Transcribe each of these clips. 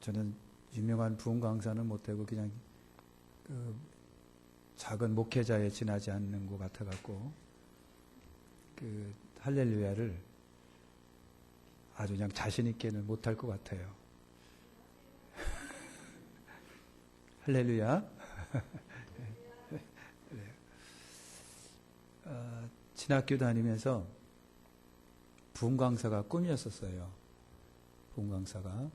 저는 유명한 부흥 강사는 못되고 그냥 그 작은 목회자에 지나지 않는 것 같아갖고 그 할렐루야를 아주 그냥 자신 있게는 못할 것 같아요. 할렐루야. 신학교 다니면서 부흥 강사가 꿈이었었어요. 부흥 강사가.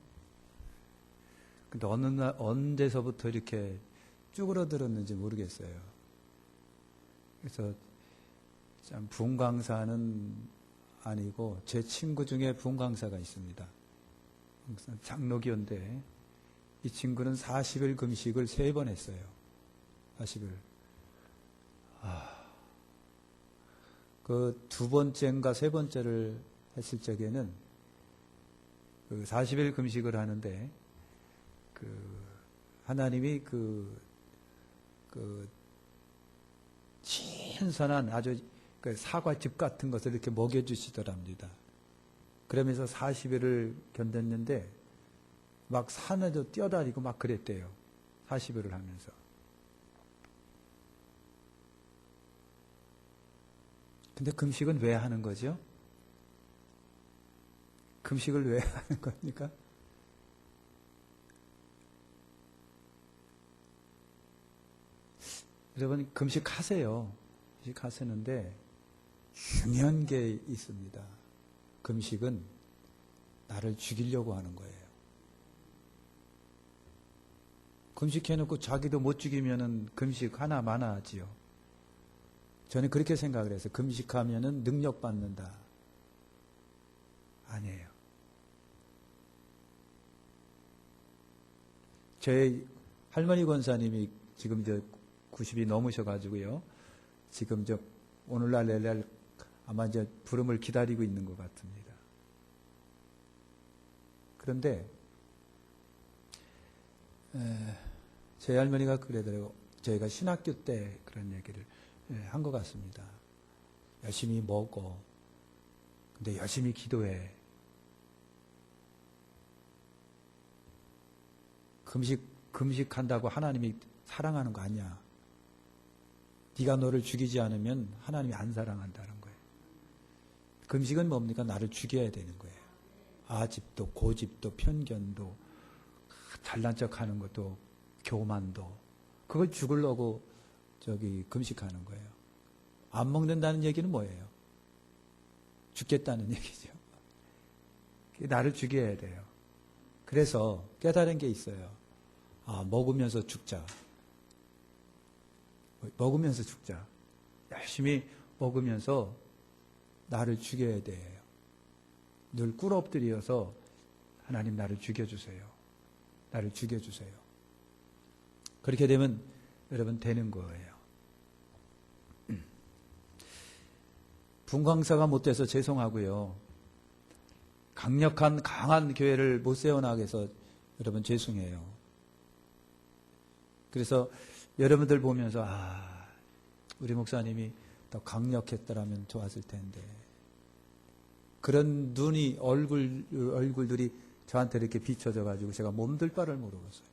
근데 어느 날 언제서부터 이렇게 쭈그러들었는지 모르겠어요. 그래서 참 부흥 강사는 아니고 제 친구 중에 부흥 강사가 있습니다. 장로교인데 이 친구는 40일 금식을 3번 했어요. 40일. 그 2번째인가 3번째를 했을 적에는 그 40일 금식을 하는데 그 하나님이 그 신선한 아주 그 사과즙 같은 것을 이렇게 먹여주시더랍니다. 그러면서 40일을 견뎠는데 막 산에도 뛰어다니고 막 그랬대요. 40일을 하면서. 근데 금식은 왜 하는 거죠? 금식을 왜 하는 겁니까? 여러분 금식하세요. 금식하시는데 중요한 게 있습니다. 금식은 나를 죽이려고 하는 거예요. 금식해놓고 자기도 못 죽이면은 금식 하나 마나하지요. 저는 그렇게 생각을 해서 금식하면은 능력 받는다. 아니에요. 제 할머니 권사님이 지금 이제 90이 넘으셔가지고요. 지금 오늘날 내일 아마 이제 부름을 기다리고 있는 것 같습니다. 그런데 제 할머니가 그러더라고요. 저희가 신학교 때 그런 얘기를 한 것 같습니다. 열심히 먹어. 근데 열심히 기도해. 금식한다고 하나님이 사랑하는 거 아니야. 네가 너를 죽이지 않으면 하나님이 안 사랑한다는 거예요. 금식은 뭡니까? 나를 죽여야 되는 거예요. 아집도 고집도 편견도 잘난 척하는 것도 교만도 그걸 죽으려고 금식하는 거예요. 안 먹는다는 얘기는 뭐예요? 죽겠다는 얘기죠. 나를 죽여야 돼요. 그래서 깨달은 게 있어요. 먹으면서 죽자. 먹으면서 죽자. 열심히 먹으면서 나를 죽여야 돼요. 늘 꿇어 엎드려서 하나님 나를 죽여주세요. 나를 죽여주세요. 그렇게 되면 여러분 되는 거예요. 분광사가 못돼서 죄송하고요. 강한 교회를 못 세워나가게 해서 여러분 죄송해요. 그래서 여러분들 보면서 우리 목사님이 더 강력했더라면 좋았을 텐데 그런 눈이 얼굴들이 저한테 이렇게 비춰져 가지고 제가 몸둘 바를 모르겠어요.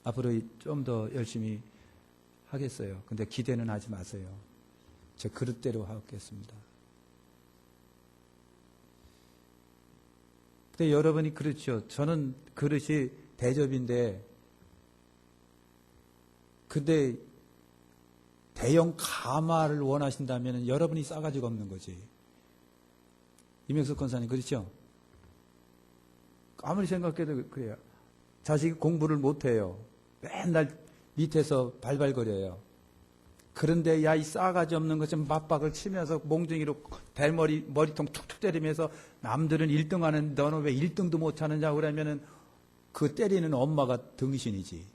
앞으로 좀 더 열심히 하겠어요. 근데 기대는 하지 마세요. 제 그릇대로 하겠습니다. 근데 여러분이 그렇죠. 저는 그릇이 대접인데 근데 대형 가마를 원하신다면 여러분이 싸가지가 없는 거지. 이명석 권사님 그렇죠? 아무리 생각해도 그래요. 자식이 공부를 못해요. 맨날 밑에서 발발거려요. 그런데 야 이 싸가지 없는 것 좀 맞박을 치면서 몽둥이로 머리통 툭툭 때리면서 남들은 1등 하는데 너는 왜 1등도 못 하느냐 그러면은 그 때리는 엄마가 등신이지.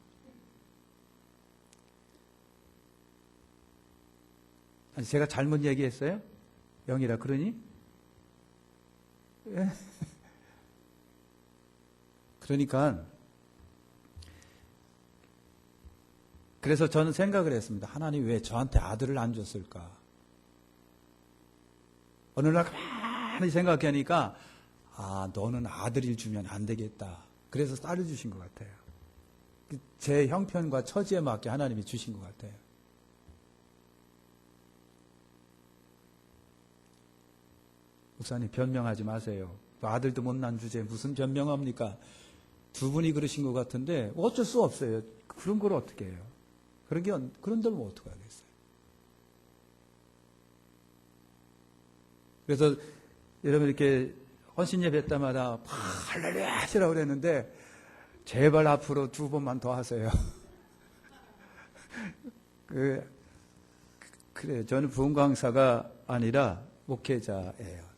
아니 제가 잘못 얘기했어요? 영이라 그러니? 그러니까 그래서 저는 생각을 했습니다. 하나님 왜 저한테 아들을 안 줬을까? 어느 날 가만히 생각하니까 너는 아들을 주면 안 되겠다. 그래서 딸을 주신 것 같아요. 제 형편과 처지에 맞게 하나님이 주신 것 같아요. 목사님 변명하지 마세요. 아들도 못난 주제에 무슨 변명합니까? 두 분이 그러신 것 같은데 어쩔 수 없어요. 그런 걸 어떻게 해요? 그런 데면 어떻게 하겠어요? 그래서 여러분 이렇게 헌신 예배 때마다 할렐루야 하시라고 그랬는데 제발 앞으로 2번만 더 하세요. 그래요. 저는 부흥 강사가 아니라 목회자예요.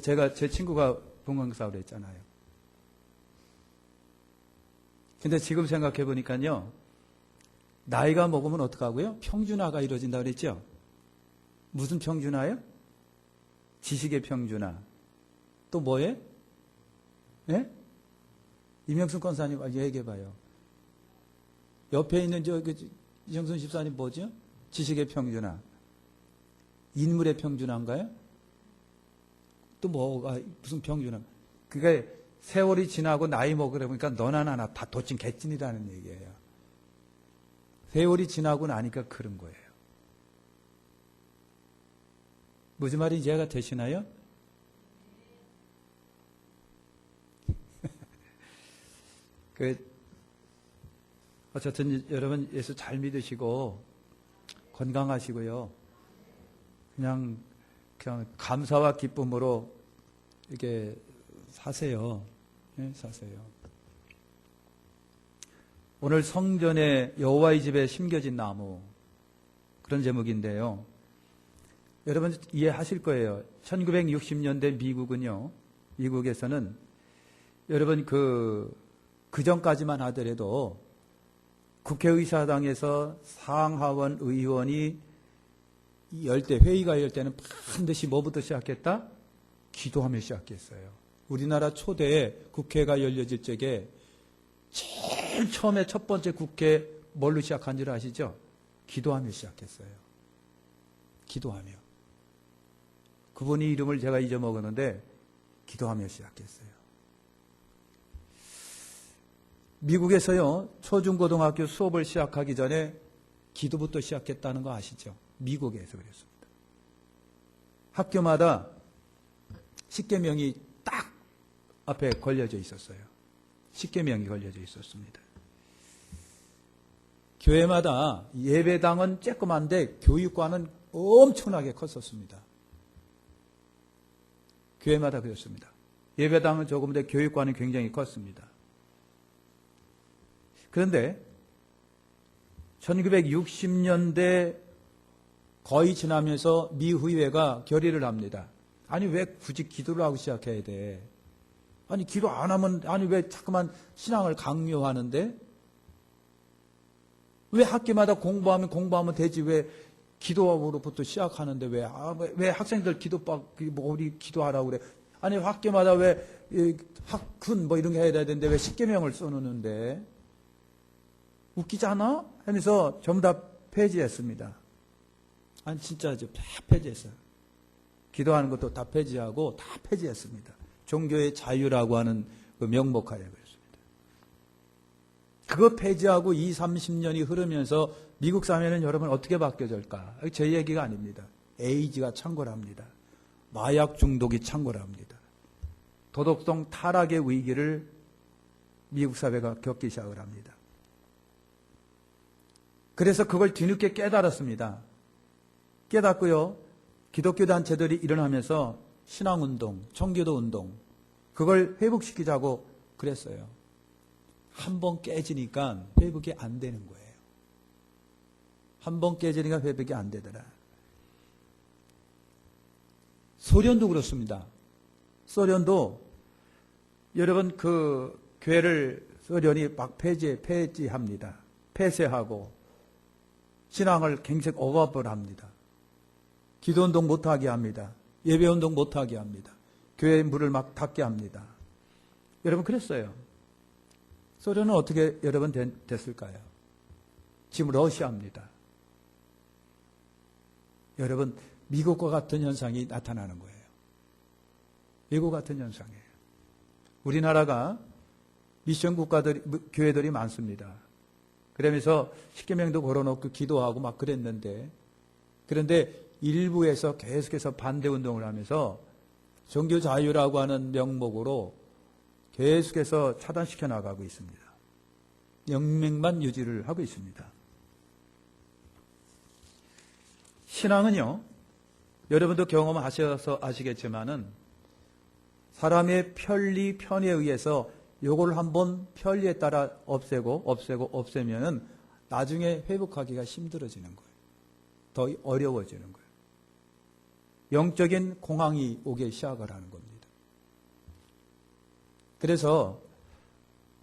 제가 제 친구가 부흥 강사라고 그랬잖아요. 근데 지금 생각해 보니까요. 나이가 먹으면 어떡하고요? 평준화가 이루어진다 그랬죠? 무슨 평준화요? 지식의 평준화. 또 뭐예요? 예? 이명순 권사님 얘기해봐요. 옆에 있는 이정순 집사님 뭐죠? 지식의 평준화. 인물의 평준화인가요? 또 뭐가 무슨 평준화? 그게 세월이 지나고 나이 먹으려니까 너나 나나 다 도찐 개찐이라는 얘기예요. 세월이 지나고 나니까 그런 거예요. 무슨 말인지 이해가 되시나요? 어쨌든 여러분 예수 잘 믿으시고 건강하시고요. 그냥 감사와 기쁨으로 이렇게 사세요. 네, 사세요. 오늘 성전에 여호와의 집에 심겨진 나무 그런 제목인데요. 여러분 이해하실 거예요. 1960년대 미국에서는 여러분 그 전까지만 하더라도 국회의사당에서 상하원 의원이 회의가 열 때는 반드시 뭐부터 시작했다? 기도하며 시작했어요. 우리나라 초대에 국회가 열려질 적에 제일 처음에 첫 번째 국회 뭘로 시작한 줄 아시죠? 기도하며 시작했어요. 기도하며. 그분이 이름을 제가 잊어먹었는데 기도하며 시작했어요. 미국에서요, 초중고등학교 수업을 시작하기 전에 기도부터 시작했다는 거 아시죠? 미국에서 그랬습니다. 학교마다 십계명이 딱 앞에 걸려져 있었어요. 십계명이 걸려져 있었습니다. 교회마다 예배당은 쬐끄만데 교육관은 엄청나게 컸었습니다. 교회마다 그랬습니다. 예배당은 조금인데 교육관은 굉장히 컸습니다. 그런데 1960년대 거의 지나면서 미 의회가 결의를 합니다. 아니 왜 굳이 기도를 하고 시작해야 돼? 아니 기도 안 하면 왜 자꾸만 신앙을 강요하는데? 왜 학교마다 공부하면 되지 왜 기도하고부터 시작하는데 왜 학생들 우리 기도하라고 그래? 아니 학교마다 왜 학훈 이런 게 해야 되는데 왜 십계명을 써놓는데? 웃기지 않아? 하면서 전부 다 폐지했습니다. 아니 진짜죠. 다 폐지했어요. 기도하는 것도 다 폐지하고 다 폐지했습니다. 종교의 자유라고 하는 그 명목하에 그랬습니다. 그거 폐지하고 20, 30년이 흐르면서 미국 사회는 여러분 어떻게 바뀌어질까? 제 얘기가 아닙니다. 에이즈가 창궐합니다. 마약 중독이 창궐합니다. 도덕성 타락의 위기를 미국 사회가 겪기 시작을 합니다. 그래서 그걸 뒤늦게 깨달았습니다. 깨닫고요. 기독교 단체들이 일어나면서 신앙운동, 청교도 운동 그걸 회복시키자고 그랬어요. 한 번 깨지니까 회복이 안 되는 거예요. 한 번 깨지니까 회복이 안 되더라. 소련도 그렇습니다. 소련도 여러분 그 교회를 소련이 막 폐지합니다. 폐쇄하고 신앙을 굉장히 억압을 합니다. 기도운동 못하게 합니다. 예배운동 못하게 합니다. 교회의 문을 막 닫게 합니다. 여러분 그랬어요. 소련은 어떻게 여러분 됐을까요? 지금 러시아입니다. 여러분 미국과 같은 현상이 나타나는 거예요. 이거 같은 현상이에요. 우리나라가 미션 교회들이 많습니다. 그러면서 십계명도 걸어놓고 기도하고 막 그랬는데, 그런데 일부에서 계속해서 반대 운동을 하면서 종교 자유라고 하는 명목으로 계속해서 차단시켜 나가고 있습니다. 영맹만 유지를 하고 있습니다. 신앙은요, 여러분도 경험하셔서 아시겠지만은 사람의 편리, 편에 의해서 요걸 한번 편리에 따라 없애면은 나중에 회복하기가 힘들어지는 거예요. 더 어려워지는 거예요. 영적인 공황이 오기 시작을 하는 겁니다. 그래서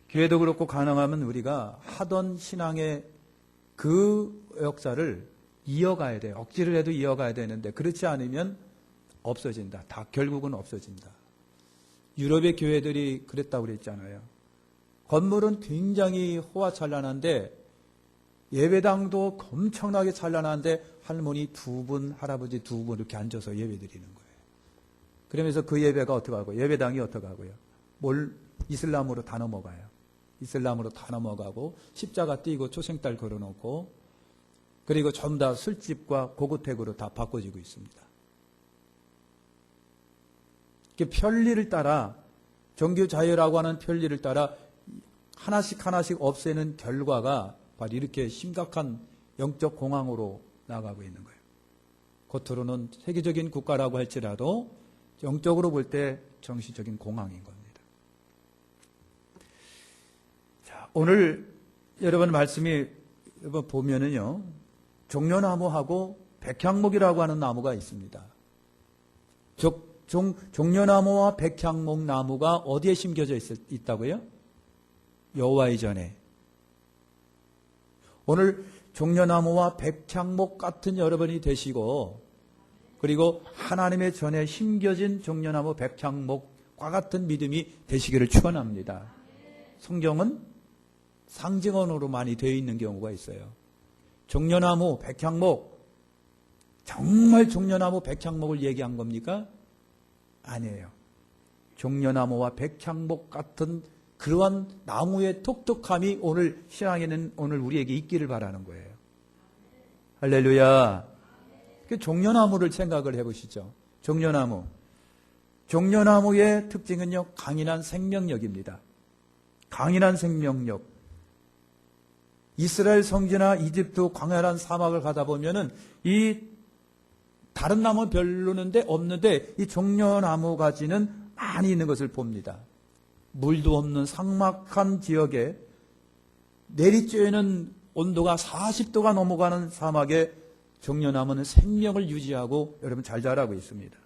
교회도 그렇고 가능하면 우리가 하던 신앙의 그 역사를 이어가야 돼요. 억지를 해도 이어가야 되는데 그렇지 않으면 없어진다. 다 결국은 없어진다. 유럽의 교회들이 그랬다고 그랬잖아요. 건물은 굉장히 호화찬란한데 예배당도 엄청나게 찬란한데 할머니 2분, 할아버지 2분 이렇게 앉아서 예배 드리는 거예요. 그러면서 그 예배가 어떻게 하고요? 예배당이 어떻게 하고요? 이슬람으로 다 넘어가요. 이슬람으로 다 넘어가고 십자가 띄고 초생딸 걸어놓고 그리고 전부 다 술집과 고고택으로 다 바꿔지고 있습니다. 편리를 따라 종교 자유라고 하는 편리를 따라 하나씩 하나씩 없애는 결과가 바로 이렇게 심각한 영적 공황으로 나가고 있는 거예요. 겉으로는 세계적인 국가라고 할지라도 영적으로 볼 때 정신적인 공황인 겁니다. 자, 오늘 여러분 말씀이 보면은요, 종려나무하고 백향목이라고 하는 나무가 있습니다. 종려나무와 백향목 나무가 어디에 심겨져 있다고요? 여호와의 전에. 오늘 종려나무와 백향목 같은 여러분이 되시고 그리고 하나님의 전에 심겨진 종려나무 백향목과 같은 믿음이 되시기를 축원합니다. 성경은 상징어로 많이 되어 있는 경우가 있어요. 종려나무, 백향목, 정말 종려나무, 백향목을 얘기한 겁니까? 아니에요. 종려나무와 백향목 같은 그러한 나무의 독특함이 오늘 신앙에는 오늘 우리에게 있기를 바라는 거예요. 할렐루야. 그 종려나무를 생각을 해보시죠. 종려나무. 종려나무의 특징은요, 강인한 생명력입니다. 강인한 생명력. 이스라엘 성지나 이집트 광야란 사막을 가다 보면은 이 다른 나무 별로는데 없는데 이 종려나무 가지는 많이 있는 것을 봅니다. 물도 없는 삭막한 지역에 내리쬐는 온도가 40도가 넘어가는 사막에 종려나무는 생명을 유지하고 여러분 잘 자라고 있습니다.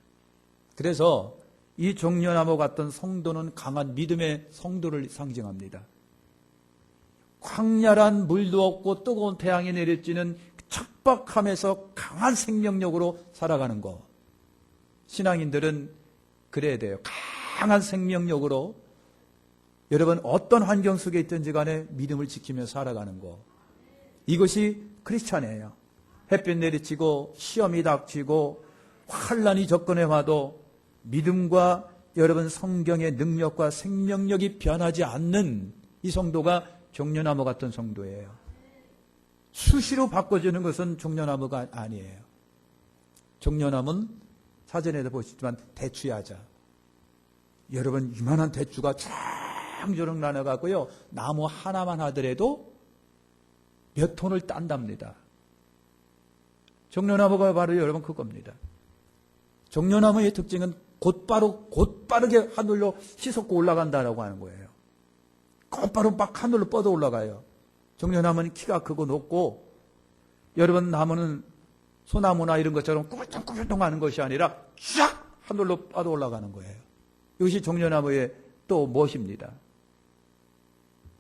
그래서 이 종려나무 같은 성도는 강한 믿음의 성도를 상징합니다. 광야란 물도 없고 뜨거운 태양이 내리쬐는 척박함에서 강한 생명력으로 살아가는 것. 신앙인들은 그래야 돼요. 강한 생명력으로 여러분 어떤 환경 속에 있든지 간에 믿음을 지키며 살아가는 것. 이것이 크리스찬이에요. 햇빛 내리치고 시험이 닥치고 환란이 접근해 와도 믿음과 여러분 성경의 능력과 생명력이 변하지 않는 이 성도가 종려나무 같은 성도예요. 수시로 바꿔주는 것은 종려나무가 아니에요. 종려나무는 사전에도 보시지만 대추야자. 여러분 이만한 대추가 쫙조록 나눠가고요. 나무 하나만 하더라도 몇 톤을 딴답니다. 종려나무가 바로 여러분 그겁니다. 종려나무의 특징은 곧바르게 하늘로 휘솟고 올라간다라고 하는 거예요. 곧바로 막 하늘로 뻗어 올라가요. 종려나무는 키가 크고 높고 여러분 나무는 소나무나 이런 것처럼 꾸불덩꾸불덩 하는 것이 아니라 쫙 하늘로 뻗어 올라가는 거예요. 이것이 종려나무의 또 멋입니다.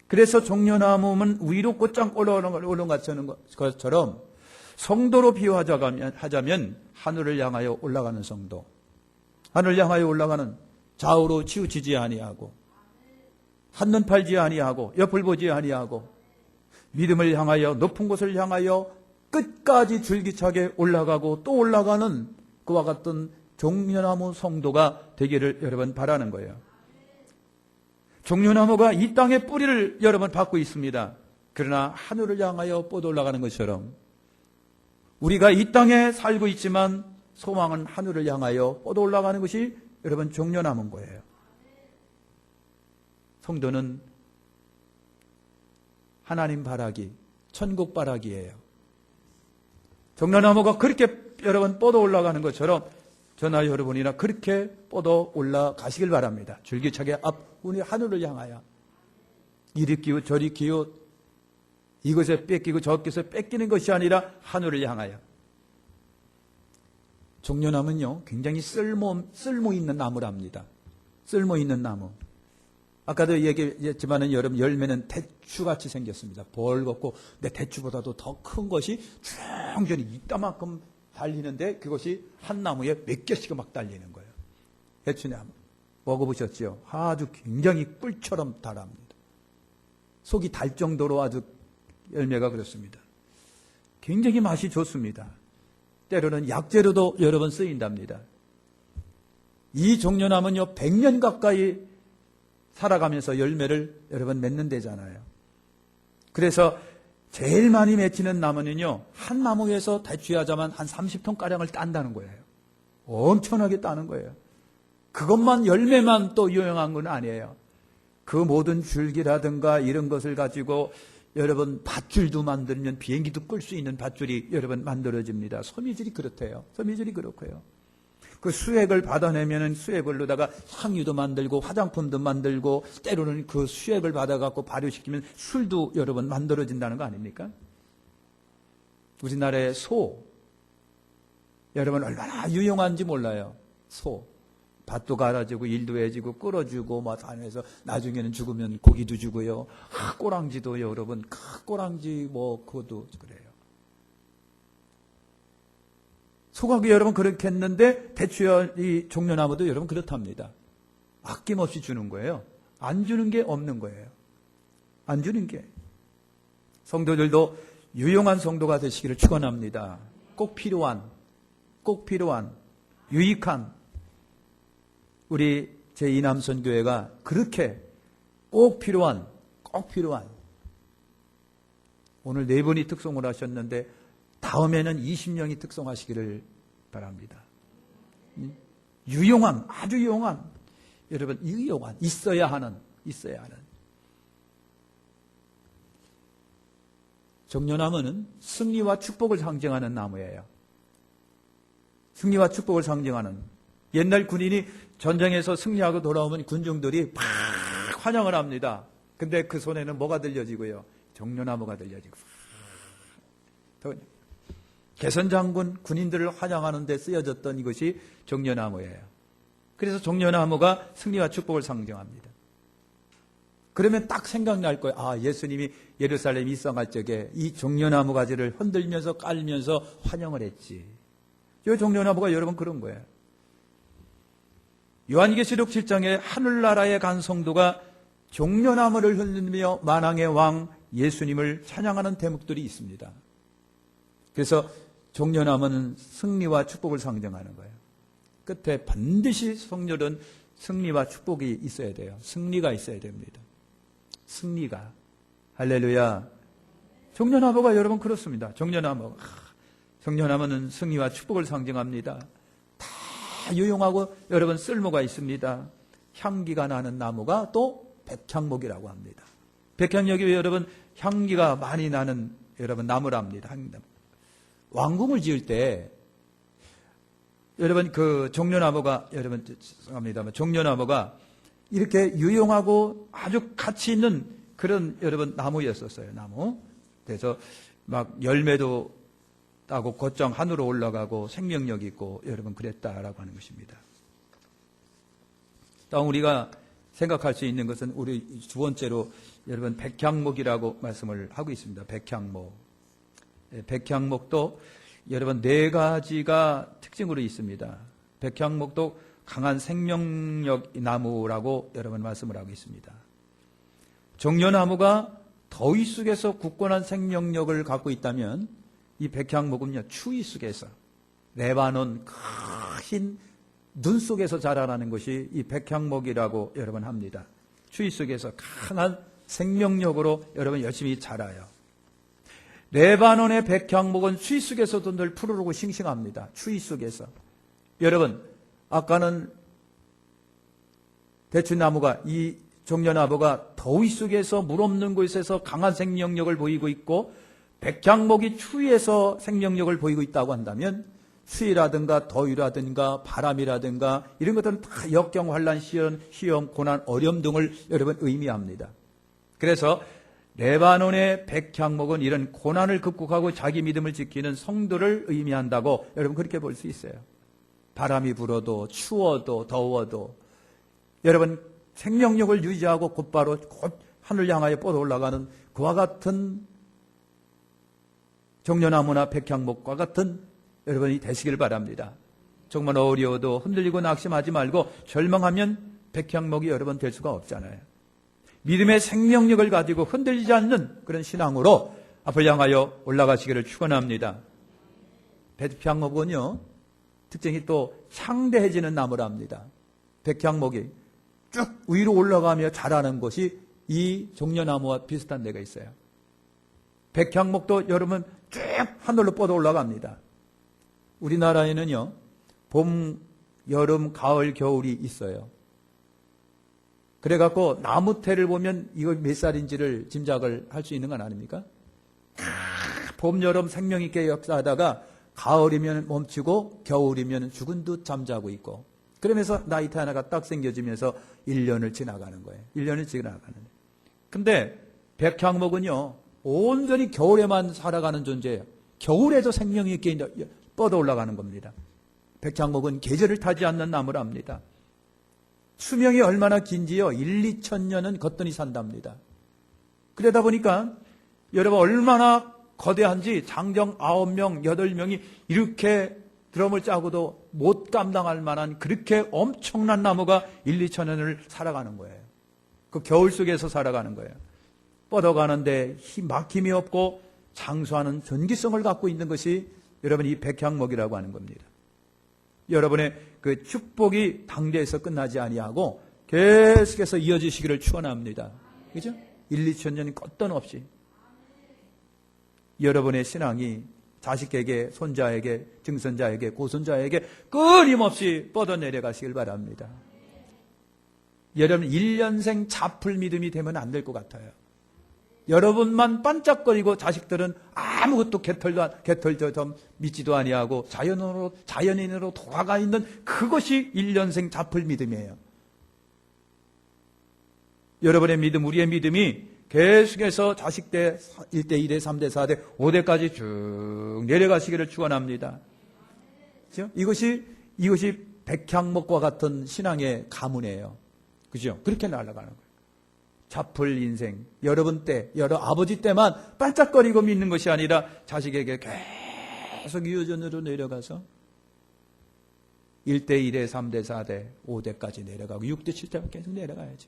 그래서 종려나무는 위로 곧장 올라가는 것처럼 성도로 비유하자면 하늘을 향하여 올라가는 성도. 하늘을 향하여 올라가는 좌우로 치우치지 아니하고 한눈 팔지 아니하고 옆을 보지 아니하고 믿음을 향하여 높은 곳을 향하여 끝까지 줄기차게 올라가고 또 올라가는 그와 같은 종려나무 성도가 되기를 여러분 바라는 거예요. 종려나무가 이 땅의 뿌리를 여러분 받고 있습니다. 그러나 하늘을 향하여 뻗어 올라가는 것처럼 우리가 이 땅에 살고 있지만 소망은 하늘을 향하여 뻗어 올라가는 것이 여러분 종려나무인 거예요. 성도는 하나님 바라기, 천국 바라기예요. 종려나무가 그렇게 여러분 뻗어 올라가는 것처럼 저나 여러분이나 그렇게 뻗어 올라가시길 바랍니다. 줄기차게 앞으로 하늘을 향하여 이리 끼고 저리 끼고 이것에 뺏기고 저것에서 뺏기는 것이 아니라 하늘을 향하여. 종려나무는요 굉장히 쓸모 있는 나무랍니다. 쓸모 있는 나무. 아까도 얘기했지만 여러분 열매는 대추같이 생겼습니다. 벌겋고 근데 대추보다도 더 큰 것이 충전히 이따만큼 달리는데 그것이 한 나무에 몇 개씩 막 달리는 거예요. 대추나무 먹어보셨죠? 아주 굉장히 꿀처럼 달합니다. 속이 달 정도로 아주 열매가 그렇습니다. 굉장히 맛이 좋습니다. 때로는 약재로도 여러 번 쓰인답니다. 이 종려나무는요 100년 가까이 살아가면서 열매를 여러 번 맺는다잖아요. 그래서 제일 많이 맺히는 나무는요 한 나무에서 대추하자면 한 30톤가량을 딴다는 거예요. 엄청나게 따는 거예요. 그것만 열매만 또 유용한 건 아니에요. 그 모든 줄기라든가 이런 것을 가지고 여러분 밧줄도 만들면 비행기도 끌 수 있는 밧줄이 여러분 만들어집니다. 섬유질이 그렇대요. 섬유질이 그렇고요. 그 수액을 받아내면은 수액을로다가 향유도 만들고 화장품도 만들고 때로는 그 수액을 받아갖고 발효시키면 술도 여러분 만들어진다는 거 아닙니까? 우리나라의 소 여러분 얼마나 유용한지 몰라요. 소 밭도 갈아주고 일도 해주고 끌어주고 뭐 다해서 나중에는 죽으면 고기도 주고요. 꼬랑지도 여러분 꼬랑지 뭐 그것도 그래요. 소각이 여러분 그렇게 했는데 대추와 이 종려나무도 여러분 그렇답니다. 아낌없이 주는 거예요. 안 주는 게 없는 거예요. 안 주는 게. 성도들도 유용한 성도가 되시기를 축원합니다. 꼭 필요한 유익한 우리 제2남선교회가 그렇게 꼭 필요한 오늘 4분이 특송을 하셨는데 다음에는 20명이 특송하시기를 바랍니다. 유용한 아주 유용한 여러분 유용한 있어야 하는 종려나무는 승리와 축복을 상징하는 나무예요. 승리와 축복을 상징하는 옛날 군인이 전쟁에서 승리하고 돌아오면 군중들이 팍 환영을 합니다. 근데 그 손에는 뭐가 들려지고요? 종려나무가 들려지고. 개선장군 군인들을 환영하는 데 쓰여졌던 이것이 종려나무예요. 그래서 종려나무가 승리와 축복을 상징합니다. 그러면 딱 생각날 거예요. 아, 예수님이 예루살렘 입성할 적에 이 종려나무 가지를 흔들면서 깔면서 환영을 했지. 이 종려나무가 여러분 그런 거예요. 요한계시록 7장에 하늘나라에 간 성도가 종려나무를 흔들며 만왕의 왕 예수님을 찬양하는 대목들이 있습니다. 그래서 종려나무는 승리와 축복을 상징하는 거예요. 끝에 반드시 성렬은 승리와 축복이 있어야 돼요. 승리가 있어야 됩니다. 승리가. 할렐루야. 종려나무가 여러분 그렇습니다. 종려나무는 승리와 축복을 상징합니다. 다 유용하고 여러분 쓸모가 있습니다. 향기가 나는 나무가 또 백향목이라고 합니다. 백향목이 여러분 향기가 많이 나는 여러분 나무랍니다. 왕궁을 지을 때 여러분 그 종려나무가 여러분 죄송합니다만 종려나무가 이렇게 유용하고 아주 가치 있는 그런 여러분 나무였었어요. 나무. 그래서 막 열매도 따고 곧장 하늘로 올라가고 생명력 있고 여러분 그랬다라고 하는 것입니다. 다음 우리가 생각할 수 있는 것은 우리 두 번째로 여러분 백향목이라고 말씀을 하고 있습니다. 백향목. 백향목도 여러분 4가지가 특징으로 있습니다. 백향목도 강한 생명력 나무라고 여러분 말씀을 하고 있습니다. 종려나무가 더위 속에서 굳건한 생명력을 갖고 있다면 이 백향목은요 추위 속에서 레바논 큰 눈 속에서 자라나는 것이 이 백향목이라고 여러분 합니다. 추위 속에서 강한 생명력으로 여러분 열심히 자라요. 레바논의 백향목은 추위 속에서도 늘 푸르르고 싱싱합니다. 추위 속에서. 여러분, 아까는 대추나무가, 이 종려나무가 더위 속에서 물 없는 곳에서 강한 생명력을 보이고 있고, 백향목이 추위에서 생명력을 보이고 있다고 한다면, 추위라든가 더위라든가 바람이라든가 이런 것들은 다 역경, 환란, 시험, 고난, 어려움 등을 여러분 의미합니다. 그래서 레바논의 백향목은 이런 고난을 극복하고 자기 믿음을 지키는 성도를 의미한다고 여러분 그렇게 볼 수 있어요. 바람이 불어도 추워도 더워도 여러분 생명력을 유지하고 곧바로 곧 하늘 향하여 뻗어 올라가는 그와 같은 종려나무나 백향목과 같은 여러분이 되시길 바랍니다. 정말 어려워도 흔들리고 낙심하지 말고 절망하면 백향목이 여러분 될 수가 없잖아요. 믿음의 생명력을 가지고 흔들리지 않는 그런 신앙으로 앞을 향하여 올라가시기를 축원합니다. 백향목은요, 특징이 또 창대해지는 나무랍니다. 백향목이 쭉 위로 올라가며 자라는 것이 이 종려나무와 비슷한 데가 있어요. 백향목도 여러분 쭉 하늘로 뻗어 올라갑니다. 우리나라에는요, 봄, 여름, 가을, 겨울이 있어요. 그래갖고 나무태를 보면 이거 몇 살인지를 짐작을 할 수 있는 건 아닙니까? 봄, 여름 생명 있게 역사하다가 가을이면 멈추고 겨울이면 죽은 듯 잠자고 있고, 그러면서 나이트 하나가 딱 생겨지면서 1년을 지나가는 거예요. 1년을 지나가는 거예요. 근데 백향목은요, 온전히 겨울에만 살아가는 존재예요. 겨울에도 생명이 있게 뻗어 올라가는 겁니다. 백향목은 계절을 타지 않는 나무랍니다. 수명이 얼마나 긴지요? 1, 2천 년은 걷더니 산답니다. 그러다 보니까 여러분 얼마나 거대한지 장정 9명, 8명이 이렇게 드럼을 짜고도 못 감당할 만한 그렇게 엄청난 나무가 1, 2천 년을 살아가는 거예요. 그 겨울 속에서 살아가는 거예요. 뻗어가는데 막힘이 없고 장수하는 전기성을 갖고 있는 것이 여러분 이 백향목이라고 하는 겁니다. 여러분의 그 축복이 당대에서 끝나지 아니하고 계속해서 이어지시기를 축원합니다. 그죠? 1, 2천 년이 껐던 없이 여러분의 신앙이 자식에게, 손자에게, 증손자에게, 고손자에게 끊임없이 뻗어 내려가시길 바랍니다. 여러분 1년생 잡풀 믿음이 되면 안 될 것 같아요. 여러분만 반짝거리고 자식들은 아무것도 개털도 좀 믿지도 아니하고 자연인으로 돌아가 있는 그것이 1년생 잡풀 믿음이에요. 여러분의 믿음, 우리의 믿음이 계속해서 자식 때 1대, 2대, 3대, 4대, 5대까지 쭉 내려가시기를 축원합니다. 그죠? 이것이 백향목과 같은 신앙의 가문이에요. 그죠? 그렇게 날아가는 거예요. 잡풀 인생, 여러분 때, 아버지 때만 반짝거리고 믿는 것이 아니라 자식에게 계속 유전으로 내려가서 1대, 2대, 3대, 4대, 5대까지 내려가고 6대, 7대까지 계속 내려가야지.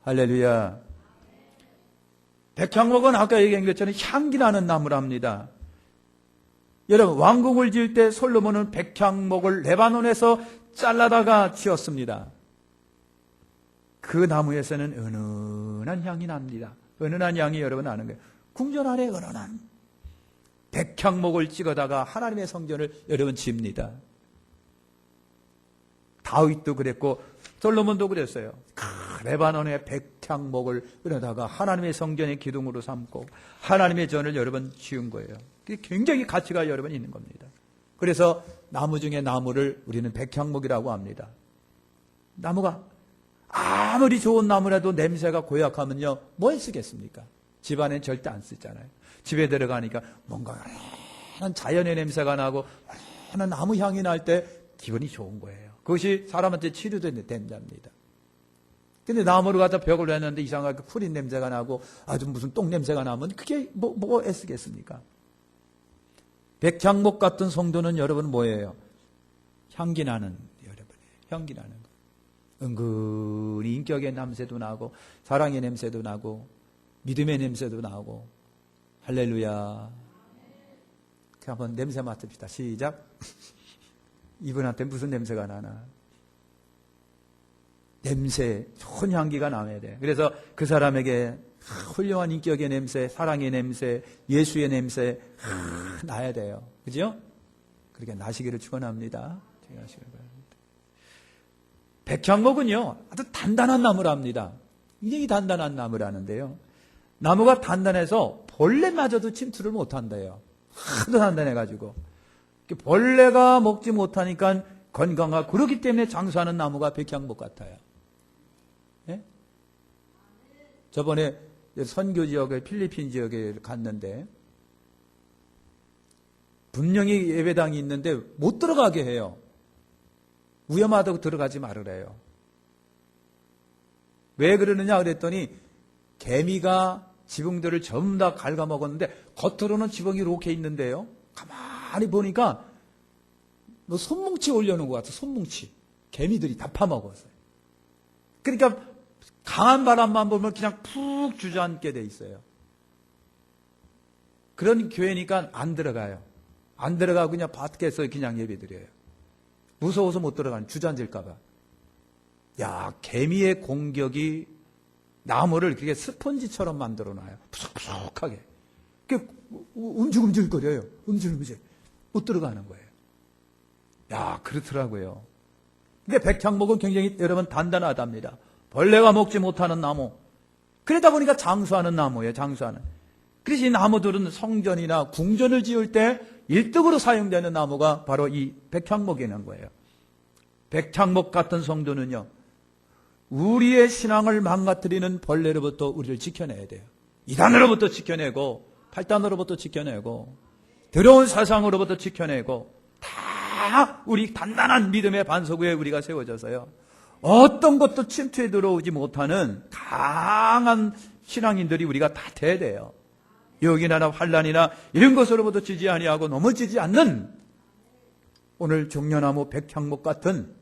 할렐루야. 백향목은 아까 얘기한 것처럼 향기 나는 나무랍니다. 여러분, 왕궁을 지을 때 솔로몬은 백향목을 레바논에서 잘라다가 지었습니다. 그 나무에서는 은은한 향이 납니다. 은은한 향이 여러분 아는 거예요. 궁전 안에 은은한 백향목을 찍어다가 하나님의 성전을 여러분 지읍니다. 다윗도 그랬고 솔로몬도 그랬어요. 레바논의 백향목을 끌어다가 하나님의 성전의 기둥으로 삼고 하나님의 전을 여러분 지은 거예요. 굉장히 가치가 여러분 있는 겁니다. 그래서 나무 중에 나무를 우리는 백향목이라고 합니다. 나무가 아무리 좋은 나무라도 냄새가 고약하면요, 뭐에 쓰겠습니까? 집안엔 절대 안 쓰잖아요. 집에 들어가니까 뭔가 하는 자연의 냄새가 나고 하는 나무 향이 날 때 기분이 좋은 거예요. 그것이 사람한테 치료된 냄새입니다. 근데 나무를 갖다 벽을 했는데 이상하게 풀인 냄새가 나고 아주 무슨 똥 냄새가 나면 그게 뭐에 쓰겠습니까? 백향목 같은 성도는 여러분 뭐예요? 향기 나는 여러분이에요. 향기 나는 거. 은근히 인격의 냄새도 나고 사랑의 냄새도 나고 믿음의 냄새도 나고 할렐루야. 한번 냄새 맡읍시다. 시작. 이분한테 무슨 냄새가 나나? 냄새, 좋은 향기가 나야 돼. 그래서 그 사람에게 훌륭한 인격의 냄새, 사랑의 냄새, 예수의 냄새 나야 돼요. 그죠? 그렇게 나시기를 축원합니다. 제가 하시길 바랍니다. 백향목은요, 아주 단단한 나무랍니다. 굉장히 단단한 나무라는데요. 나무가 단단해서 벌레마저도 침투를 못한대요. 하도 단단해가지고. 벌레가 먹지 못하니까 건강하고, 그렇기 때문에 장수하는 나무가 백향목 같아요. 예? 저번에 선교 지역에, 필리핀 지역에 갔는데, 분명히 예배당이 있는데 못 들어가게 해요. 위험하다고 들어가지 말으래요. 왜 그러느냐 그랬더니 개미가 지붕들을 전부 다 갉아먹었는데 겉으로는 지붕이 이렇게 있는데요. 가만히 보니까 뭐 손뭉치 올려놓은 것 같아. 손뭉치. 개미들이 다 파먹었어요. 그러니까 강한 바람만 불면 그냥 푹 주저앉게 돼 있어요. 그런 교회니까 안 들어가요. 안 들어가고 그냥 밖에서 그냥 예배드려요. 무서워서 못 들어가는, 주저앉을까봐. 야, 개미의 공격이 나무를 그렇게 스펀지처럼 만들어 놔요. 푸석푸석하게. 움직거려요. 움직임질. 못 들어가는 거예요. 야, 그렇더라고요. 근데 백향목은 굉장히 여러분 단단하답니다. 벌레가 먹지 못하는 나무. 그러다 보니까 장수하는 나무예요, 장수하는. 그래서 이 나무들은 성전이나 궁전을 지을 때 1등으로 사용되는 나무가 바로 이 백향목이라는 거예요. 백향목 같은 성도는요, 우리의 신앙을 망가뜨리는 벌레로부터 우리를 지켜내야 돼요. 이단으로부터 지켜내고, 팔단으로부터 지켜내고, 더러운 사상으로부터 지켜내고, 다 우리 단단한 믿음의 반석 위에 우리가 세워져서요, 어떤 것도 침투에 들어오지 못하는 강한 신앙인들이 우리가 다 돼야 돼요. 여기나 환란이나 이런 것으로부터 지지 아니하고 넘어지지 않는 오늘 종려나무 백향목 같은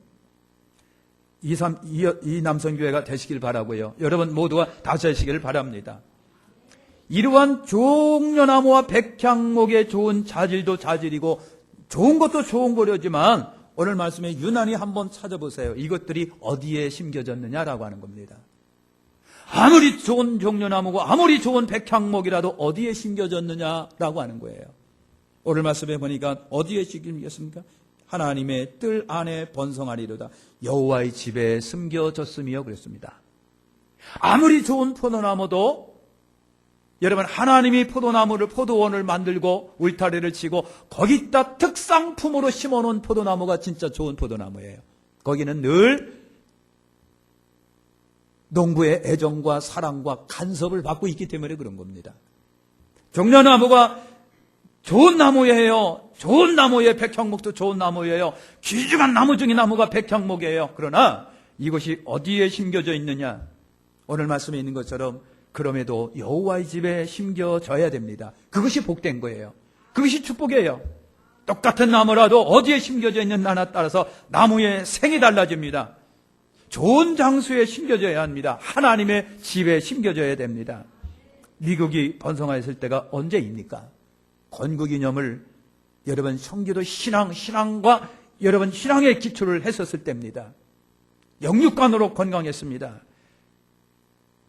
이 남성교회가 되시길 바라고요. 여러분 모두가 다 되시길 바랍니다. 이러한 종려나무와 백향목의 좋은 자질도 자질이고 좋은 것도 좋은 거려지만 오늘 말씀에 유난히 한번 찾아보세요. 이것들이 어디에 심겨졌느냐라고 하는 겁니다. 아무리 좋은 종려나무고 아무리 좋은 백향목이라도 어디에 심겨졌느냐라고 하는 거예요. 오늘 말씀에 보니까 어디에 심겨졌습니까? 하나님의 뜰 안에 번성하리로다. 여호와의 집에 숨겨졌으며 그랬습니다. 아무리 좋은 포도나무도 여러분 하나님이 포도원을 만들고 울타리를 치고 거기다 특상품으로 심어놓은 포도나무가 진짜 좋은 포도나무예요. 거기는 늘 농부의 애정과 사랑과 간섭을 받고 있기 때문에 그런 겁니다. 종려나무가 좋은 나무예요. 좋은 나무예요. 백향목도 좋은 나무예요. 귀중한 나무 중의 나무가 백향목이에요. 그러나 이것이 어디에 심겨져 있느냐? 오늘 말씀에 있는 것처럼 그럼에도 여호와의 집에 심겨져야 됩니다. 그것이 복된 거예요. 그것이 축복이에요. 똑같은 나무라도 어디에 심겨져 있느냐에 따라서 나무의 생이 달라집니다. 좋은 장소에 심겨져야 합니다. 하나님의 집에 심겨져야 됩니다. 미국이 번성하였을 때가 언제입니까? 건국이념을 여러분 성기도 신앙과 여러분 신앙의 기초를 했었을 때입니다. 영육간으로 건강했습니다.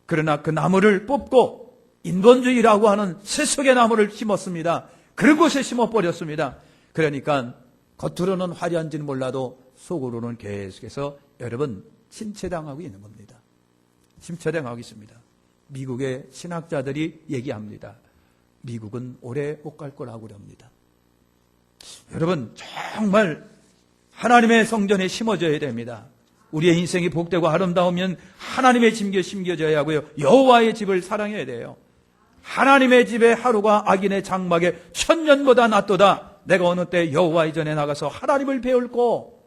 그러나 그 나무를 뽑고 인본주의라고 하는 세속의 나무를 심었습니다. 그런 곳에 심어버렸습니다. 그러니까 겉으로는 화려한지는 몰라도 속으로는 계속해서 여러분 침체당하고 있는 겁니다. 침체당하고 있습니다. 미국의 신학자들이 얘기합니다. 미국은 오래 못 갈 거라고 그럽니다. 여러분 정말 하나님의 성전에 심어져야 됩니다. 우리의 인생이 복되고 아름다우면 하나님의 집에 심겨져야 하고요. 여호와의 집을 사랑해야 돼요. 하나님의 집에 하루가 악인의 장막에 1000년보다 낫도다. 내가 어느 때 여호와의 전에 나가서 하나님을 배울고,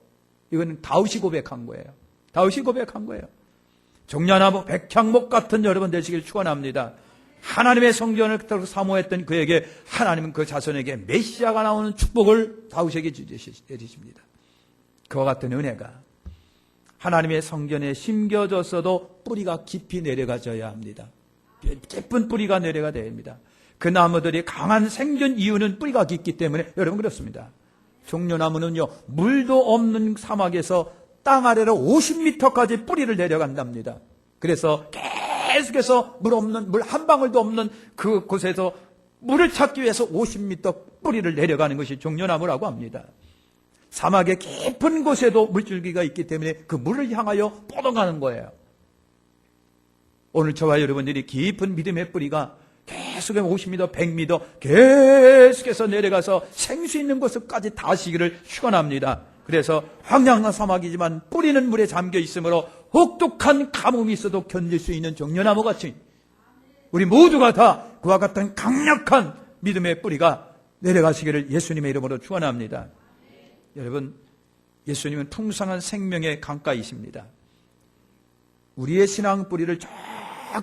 이건 다윗이 고백한 거예요. 다윗이 고백한 거예요. 종려나무 백향목 같은 여러분 되시길 축원합니다. 하나님의 성전을 그토록 사모했던 그에게 하나님은 그 자손에게 메시아가 나오는 축복을 다윗에게 주십니다. 그와 같은 은혜가 하나님의 성전에 심겨졌어도 뿌리가 깊이 내려가져야 합니다. 깊은 뿌리가 내려가 됩니다. 그 나무들이 강한 생존 이유는 뿌리가 깊기 때문에 여러분 그렇습니다. 종려나무는요, 물도 없는 사막에서 땅 아래로 50m까지 뿌리를 내려간답니다. 그래서 계속해서 물 한 방울도 없는 그곳에서 물을 찾기 위해서 50m 뿌리를 내려가는 것이 종려나무라고 합니다. 사막의 깊은 곳에도 물줄기가 있기 때문에 그 물을 향하여 뻗어가는 거예요. 오늘 저와 여러분들이 깊은 믿음의 뿌리가 계속해서 50m, 100m 계속해서 내려가서 생수 있는 곳까지 닿으시기를 축원합니다. 그래서 황량한 사막이지만 뿌리는 물에 잠겨 있으므로 혹독한 가뭄이 있어도 견딜 수 있는 종려나무 같이 우리 모두가 다 그와 같은 강력한 믿음의 뿌리가 내려가시기를 예수님의 이름으로 축원합니다. 여러분, 예수님은 풍성한 생명의 강가이십니다. 우리의 신앙 뿌리를 저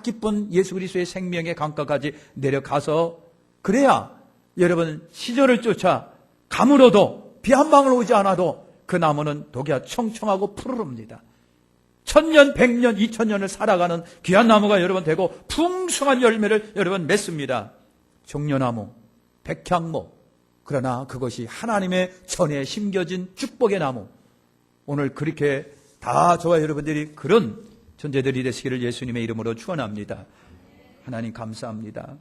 깊은 예수 그리스도의 생명의 강가까지 내려가서 그래야 여러분 시절을 쫓아 가물어도 비 한 방울 오지 않아도 그 나무는 독야 청청하고 푸르릅니다. 1000년, 100년, 2000년을 살아가는 귀한 나무가 여러분 되고 풍성한 열매를 여러분 맺습니다. 종려나무, 백향목, 그러나 그것이 하나님의 전에 심겨진 축복의 나무. 오늘 그렇게 다 저와 여러분들이 그런 존재들이 되시기를 예수님의 이름으로 축원합니다. 하나님 감사합니다.